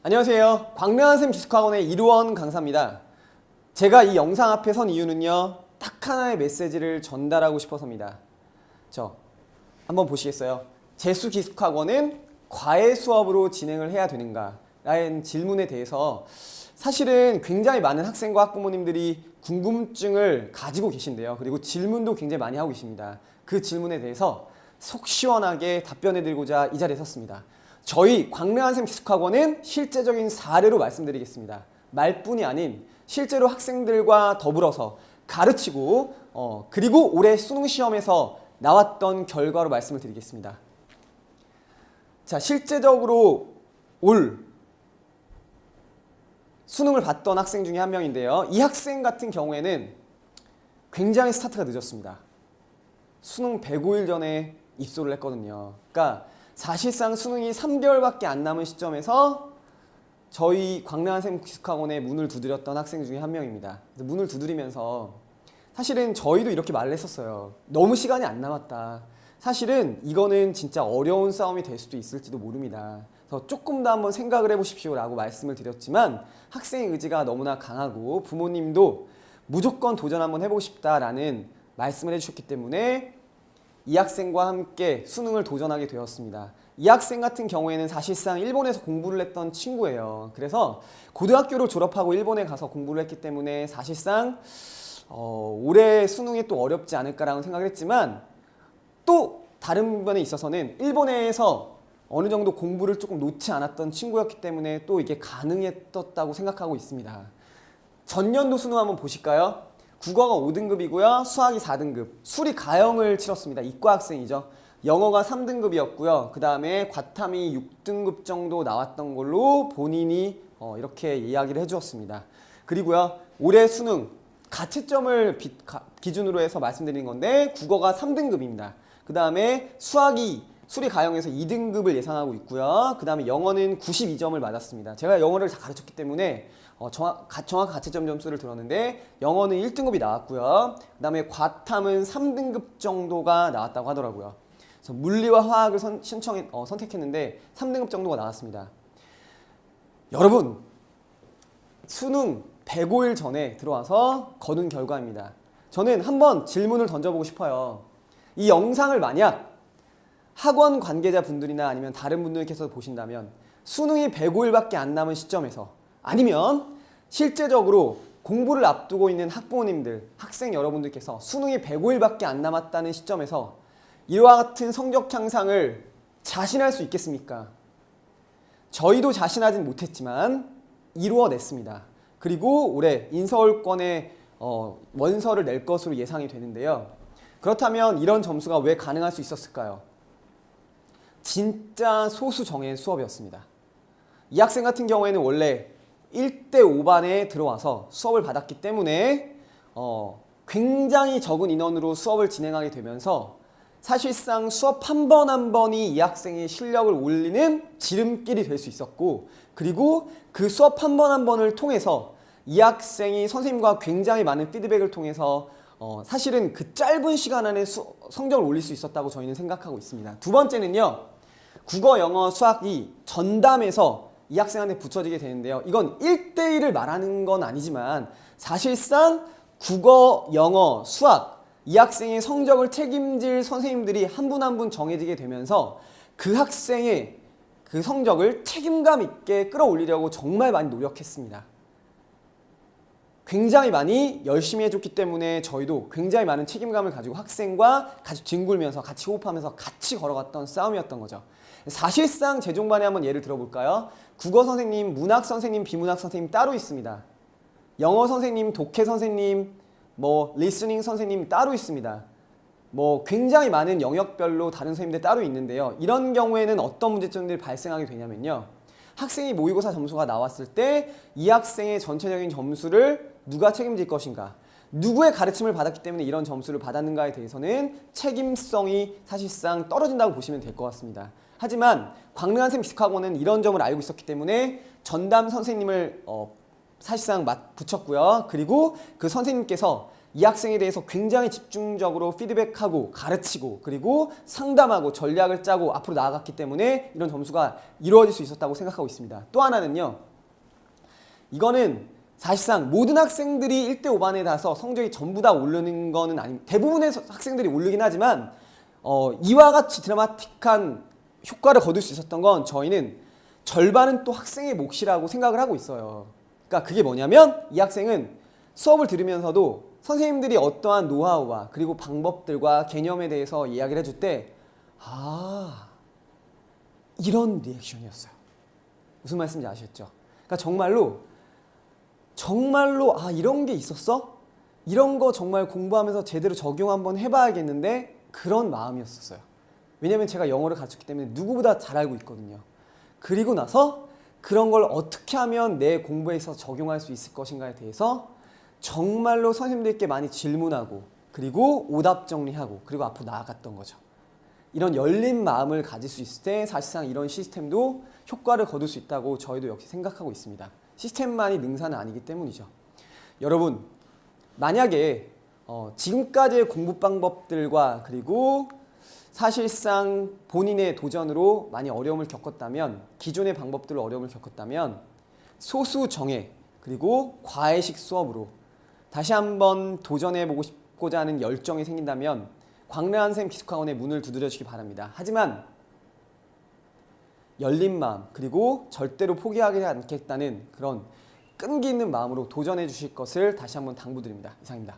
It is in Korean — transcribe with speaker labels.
Speaker 1: 안녕하세요. 광명한샘 기숙학원의 이루원 강사입니다. 제가 이 영상 앞에 선 이유는요, 딱 하나의 메시지를 전달하고 싶어서입니다. 한번 보시겠어요? 재수 기숙학원은 과외 수업으로 진행을 해야 되는가? 라는 질문에 대해서 사실은 굉장히 많은 학생과 학부모님들이 궁금증을 가지고 계신데요. 그리고 질문도 굉장히 많이 하고 계십니다. 그 질문에 대해서 속 시원하게 답변해드리고자 이 자리에 섰습니다. 저희 광명한샘 기숙학원은 실제적인 사례로 말씀드리겠습니다. 말뿐이 아닌 실제로 학생들과 더불어서 가르치고 그리고 올해 수능 시험에서 나왔던 결과로 말씀을 드리겠습니다. 자, 실제적으로 올 수능을 봤던 학생 중에 한 명인데요. 이 학생 같은 경우에는 굉장히 스타트가 늦었습니다. 수능 105일 전에 입소를 했거든요. 그러니까 사실상 수능이 3개월밖에 안 남은 시점에서 저희 광명한샘 기숙학원에 문을 두드렸던 학생 중에 한 명입니다. 그래서 문을 두드리면서 사실은 저희도 이렇게 말을 했었어요. 너무 시간이 안 남았다. 사실은 이거는 진짜 어려운 싸움이 될 수도 있을지도 모릅니다. 그래서 조금 더 한번 생각을 해보십시오 라고 말씀을 드렸지만 학생의 의지가 너무나 강하고 부모님도 무조건 도전 한번 해보고 싶다라는 말씀을 해주셨기 때문에 이 학생과 함께 수능을 도전하게 되었습니다. 이 학생 같은 경우에는 사실상 일본에서 공부를 했던 친구예요. 그래서 고등학교를 졸업하고 일본에 가서 공부를 했기 때문에 사실상 올해 수능이 또 어렵지 않을까라는 생각을 했지만 또 다른 부분에 있어서는 일본에서 어느 정도 공부를 조금 놓지 않았던 친구였기 때문에 또 이게 가능했었다고 생각하고 있습니다. 전년도 수능 한번 보실까요? 국어가 5등급이고요. 수학이 4등급. 수리 가형을 치렀습니다. 이과 학생이죠. 영어가 3등급이었고요. 그 다음에 과탐이 6등급 정도 나왔던 걸로 본인이 이렇게 이야기를 해주었습니다. 그리고요. 올해 수능 가채점을 기준으로 해서 말씀드리는 건데 국어가 3등급입니다. 그 다음에 수학이 수리 가형에서 2등급을 예상하고 있고요. 그 다음에 영어는 92점을 맞았습니다. 제가 영어를 다 가르쳤기 때문에 정확한 가채점 점수를 들었는데 영어는 1등급이 나왔고요. 그 다음에 과탐은 3등급 정도가 나왔다고 하더라고요. 그래서 물리와 화학을 선택했는데 3등급 정도가 나왔습니다. 여러분, 수능 105일 전에 들어와서 거둔 결과입니다. 저는 한번 질문을 던져보고 싶어요. 이 영상을 만약 학원 관계자분들이나 아니면 다른 분들께서 보신다면 수능이 105일밖에 안 남은 시점에서 아니면 실제적으로 공부를 앞두고 있는 학부모님들, 학생 여러분들께서 수능이 105일밖에 안 남았다는 시점에서 이와 같은 성적 향상을 자신할 수 있겠습니까? 저희도 자신하진 못했지만 이루어냈습니다. 그리고 올해 인서울권에 원서를 낼 것으로 예상이 되는데요. 그렇다면 이런 점수가 왜 가능할 수 있었을까요? 진짜 소수 정예의 수업이었습니다. 이 학생 같은 경우에는 원래 1대 5반에 들어와서 수업을 받았기 때문에 굉장히 적은 인원으로 수업을 진행하게 되면서 사실상 수업 한 번 한 번이 이 학생의 실력을 올리는 지름길이 될 수 있었고 그리고 그 수업 한 번 한 번을 통해서 이 학생이 선생님과 굉장히 많은 피드백을 통해서 사실은 그 짧은 시간 안에 성적을 올릴 수 있었다고 저희는 생각하고 있습니다. 두 번째는요. 국어, 영어, 수학이 전담해서 이 학생한테 붙여지게 되는데요. 이건 1대1을 말하는 건 아니지만 사실상 국어, 영어, 수학 이 학생의 성적을 책임질 선생님들이 한 분 한 분 정해지게 되면서 그 학생의 그 성적을 책임감 있게 끌어올리려고 정말 많이 노력했습니다. 굉장히 많이 열심히 해줬기 때문에 저희도 굉장히 많은 책임감을 가지고 학생과 같이 뒹굴면서 같이 호흡하면서 같이 걸어갔던 싸움이었던 거죠. 사실상 제 종반에 한번 예를 들어볼까요? 국어 선생님, 문학 선생님, 비문학 선생님 따로 있습니다. 영어 선생님, 독해 선생님, 리스닝 선생님 따로 있습니다. 굉장히 많은 영역별로 다른 선생님들 따로 있는데요. 이런 경우에는 어떤 문제점들이 발생하게 되냐면요. 학생이 모의고사 점수가 나왔을 때 이 학생의 전체적인 점수를 누가 책임질 것인가, 누구의 가르침을 받았기 때문에 이런 점수를 받았는가에 대해서는 책임성이 사실상 떨어진다고 보시면 될 것 같습니다. 하지만 광명한샘 기숙학원은 이런 점을 알고 있었기 때문에 전담 선생님을 사실상 붙였고요. 그리고 그 선생님께서 이 학생에 대해서 굉장히 집중적으로 피드백하고 가르치고 그리고 상담하고 전략을 짜고 앞으로 나아갔기 때문에 이런 점수가 이루어질 수 있었다고 생각하고 있습니다. 또 하나는요. 이거는 사실상 모든 학생들이 1대 5반에 가서 성적이 전부 다 오르는 거는 아닙니다. 대부분의 학생들이 오르긴 하지만 이와 같이 드라마틱한 효과를 거둘 수 있었던 건 저희는 절반은 또 학생의 몫이라고 생각을 하고 있어요. 그러니까 그게 뭐냐면 이 학생은 수업을 들으면서도 선생님들이 어떠한 노하우와 그리고 방법들과 개념에 대해서 이야기를 해줄 때 이런 리액션이었어요. 무슨 말씀인지 아시겠죠? 그러니까 정말로 이런 게 있었어? 이런 거 정말 공부하면서 제대로 적용 한번 해봐야겠는데 그런 마음이었어요. 왜냐면 제가 영어를 가르쳤기 때문에 누구보다 잘 알고 있거든요. 그리고 나서 그런 걸 어떻게 하면 내 공부에 있어서 적용할 수 있을 것인가에 대해서 정말로 선생님들께 많이 질문하고 그리고 오답 정리하고 그리고 앞으로 나아갔던 거죠. 이런 열린 마음을 가질 수 있을 때 사실상 이런 시스템도 효과를 거둘 수 있다고 저희도 역시 생각하고 있습니다. 시스템만이 능사는 아니기 때문이죠. 여러분, 만약에 지금까지의 공부 방법들과 그리고 사실상 본인의 도전으로 많이 어려움을 겪었다면, 기존의 방법들로 어려움을 겪었다면 소수 정예 그리고 과외식 수업으로 다시 한번 도전해보고 싶고자 하는 열정이 생긴다면 광래한샘 기숙학원의 문을 두드려 주시기 바랍니다. 하지만 열린 마음 그리고 절대로 포기하지 않겠다는 그런 끈기 있는 마음으로 도전해 주실 것을 다시 한번 당부드립니다. 이상입니다.